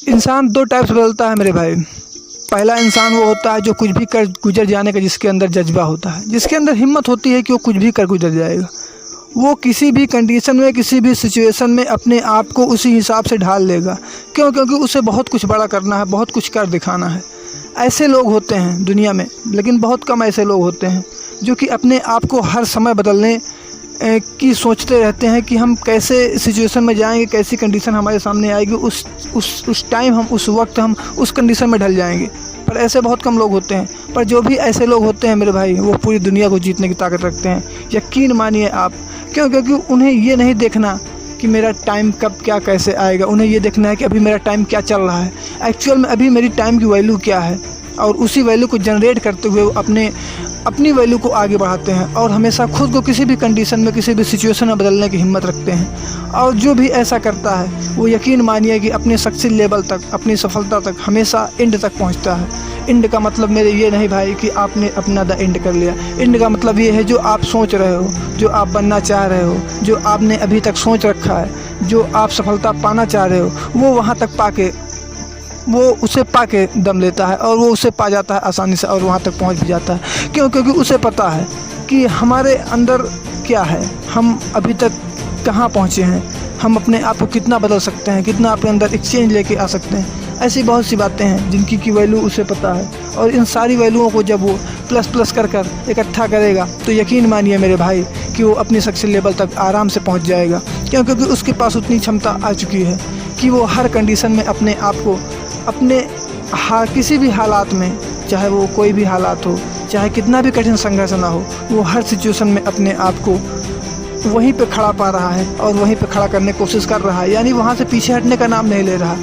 इंसान दो टाइप से बदलता है मेरे भाई। पहला इंसान वो होता है जो कुछ भी कर गुजर जाने का, जिसके अंदर जज्बा होता है, जिसके अंदर हिम्मत होती है कि वो कुछ भी कर गुजर जाएगा। वो किसी भी कंडीशन में, किसी भी सिचुएशन में अपने आप को उसी हिसाब से ढाल लेगा। क्यों? क्योंकि उसे बहुत कुछ बड़ा करना है, बहुत कुछ कर दिखाना है। ऐसे लोग होते हैं दुनिया में, लेकिन बहुत कम ऐसे लोग होते हैं जो कि अपने आप को हर समय बदलने की सोचते रहते हैं कि हम कैसे सिचुएशन में जाएंगे, कैसी कंडीशन हमारे सामने आएगी, उस टाइम हम, उस वक्त हम उस कंडीशन में ढल जाएंगे। पर ऐसे बहुत कम लोग होते हैं। पर जो भी ऐसे लोग होते हैं मेरे भाई, वो पूरी दुनिया को जीतने की ताकत रखते हैं, यकीन मानिए आप। क्यों? क्योंकि उन्हें ये नहीं देखना कि मेरा टाइम कब क्या कैसे आएगा, उन्हें ये देखना है कि अभी मेरा टाइम क्या चल रहा है, एक्चुअल में अभी मेरी टाइम की वैल्यू क्या है, और उसी वैल्यू को जनरेट करते हुए वो अपनी वैल्यू को आगे बढ़ाते हैं और हमेशा खुद को किसी भी कंडीशन में, किसी भी सिचुएशन में बदलने की हिम्मत रखते हैं। और जो भी ऐसा करता है वो यकीन मानिए कि अपने सक्सेस लेवल तक, अपनी सफलता तक, हमेशा एंड तक पहुंचता है। एंड का मतलब मेरे ये नहीं भाई कि आपने अपना द एंड कर लिया। एंड का मतलब ये है जो आप सोच रहे हो, जो आप बनना चाह रहे हो, जो आपने अभी तक सोच रखा है, जो आप सफलता पाना चाह रहे हो, वो वहाँ तक वो उसे पाके दम लेता है और वो उसे पा जाता है आसानी से और वहाँ तक पहुँच भी जाता है। क्यों? क्योंकि उसे पता है कि हमारे अंदर क्या है, हम अभी तक कहाँ पहुँचे हैं, हम अपने आप को कितना बदल सकते हैं, कितना अपने अंदर एक्सचेंज लेके आ सकते हैं। ऐसी बहुत सी बातें हैं जिनकी की वैल्यू उसे पता है, और इन सारी वैल्यूओं को जब वो प्लस कर इकट्ठा करेगा तो यकीन मानिए मेरे भाई कि वो अपनी सक्सेस लेवल तक आराम से पहुँच जाएगा। क्यों? क्योंकि उसके पास उतनी क्षमता आ चुकी है कि वो हर कंडीशन में अपने आप को, किसी भी हालात में, चाहे वो कोई भी हालात हो, चाहे कितना भी कठिन संघर्ष ना हो, वो हर सिचुएशन में अपने आप को वहीं पे खड़ा पा रहा है और वहीं पे खड़ा करने की कोशिश कर रहा है। यानी वहाँ से पीछे हटने का नाम नहीं ले रहा।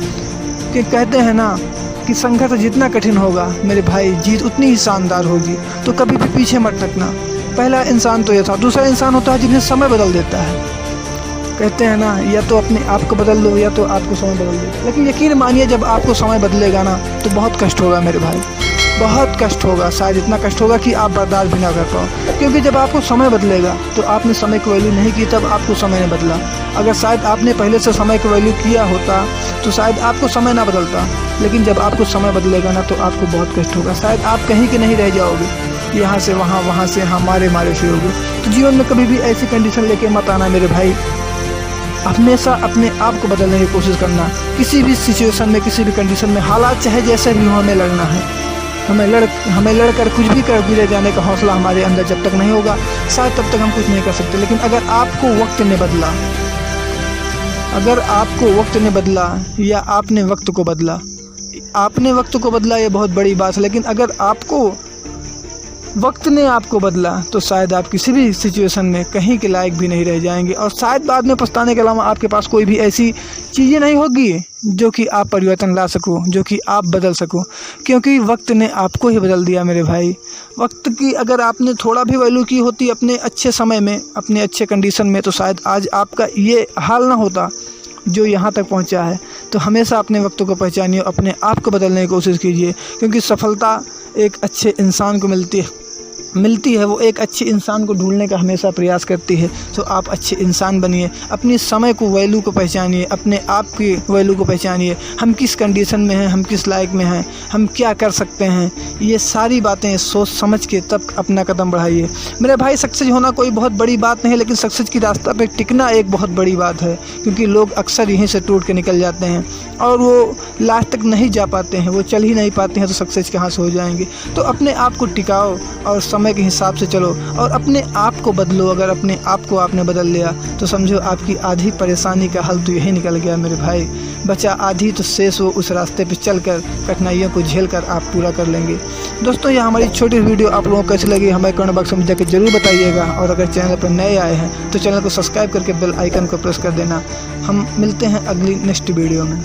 कि कहते हैं ना कि संघर्ष जितना कठिन होगा मेरे भाई, जीत उतनी ही शानदार होगी। तो कभी भी पीछे मत हटना। पहला इंसान तो ये था। दूसरा इंसान होता है जिन्हें समय बदल देता है। कहते हैं ना, या तो अपने आप को बदल लो या तो आपको समय बदल दे। लेकिन यकीन मानिए जब आपको समय बदलेगा ना तो बहुत कष्ट होगा मेरे भाई, बहुत कष्ट होगा। शायद इतना कष्ट होगा कि आप बर्दाश्त भी ना कर पाओ। क्योंकि जब आपको समय बदलेगा तो आपने समय की वैल्यू नहीं की, तब आपको समय ने बदला। अगर शायद आपने पहले से समय की वैल्यू किया होता तो शायद आपको समय ना बदलता। लेकिन जब आपको समय बदलेगा ना तो आपको बहुत कष्ट होगा। शायद आप कहीं के नहीं रह जाओगे, यहाँ से वहाँ, वहाँ से हमारे फिरोगे। तो जीवन में कभी भी ऐसी कंडीशन लेके मत आना मेरे भाई। हमेशा अपने आप को बदलने की कोशिश करना। किसी भी सिचुएशन में, किसी भी कंडीशन में, हालात चाहे जैसे भी हो, हमें लड़ना है। हमें लड़कर कुछ भी कर गुजर जाने का हौसला हमारे अंदर जब तक नहीं होगा, शायद तब तक हम कुछ नहीं कर सकते। लेकिन अगर आपको वक्त ने बदला, अगर आपको वक्त ने बदला या आपने वक्त को बदला, आपने वक्त को बदला ये बहुत बड़ी बात है। लेकिन अगर आपको वक्त ने आपको बदला तो शायद आप किसी भी सिचुएशन में कहीं के लायक भी नहीं रह जाएंगे, और शायद बाद में पछताने के अलावा आपके पास कोई भी ऐसी चीज़ें नहीं होगी जो कि आप परिवर्तन ला सको, जो कि आप बदल सको। क्योंकि वक्त ने आपको ही बदल दिया मेरे भाई। वक्त की अगर आपने थोड़ा भी वैल्यू की होती अपने अच्छे समय में, अपने अच्छे कंडीशन में, तो शायद आज आपका ये हाल ना होता जो यहाँ तक पहुँचा है। तो हमेशा अपने वक्त को पहचानिए, अपने आप को बदलने की कोशिश कीजिए। क्योंकि सफलता एक अच्छे इंसान को मिलती है, वो एक अच्छे इंसान को ढूंढने का हमेशा प्रयास करती है। तो आप अच्छे इंसान बनिए, अपनी समय को, वैल्यू को पहचानिए, अपने आप की वैल्यू को पहचानिए। हम किस कंडीशन में हैं, हम किस लायक में हैं, हम क्या कर सकते हैं, ये सारी बातें सोच समझ के तब अपना कदम बढ़ाइए मेरे भाई। सक्सेस होना कोई बहुत बड़ी बात नहीं है, लेकिन सक्सेस की रास्ता पे टिकना एक बहुत बड़ी बात है। क्योंकि लोग अक्सर यहीं से टूट के निकल जाते हैं और वो लास्ट तक नहीं जा पाते हैं, वो चल ही नहीं पाते हैं, तो सक्सेस कहाँ से हो जाएंगे। तो अपने आप को टिकाओ और समय के हिसाब से चलो और अपने आप को बदलो। अगर अपने आप को आपने बदल लिया तो समझो आपकी आधी परेशानी का हल तो यही निकल गया मेरे भाई। बचा आधी तो शेष वो उस रास्ते पे चलकर कठिनाइयों को झेलकर आप पूरा कर लेंगे। दोस्तों, यह हमारी छोटी वीडियो आप लोगों को कैसी लगी हमें कमेंट बॉक्स में जाकर जरूर बताइएगा। और अगर चैनल पर नए आए हैं तो चैनल को सब्सक्राइब करके बेल आइकन को प्रेस कर देना। हम मिलते हैं अगली नेक्स्ट वीडियो में।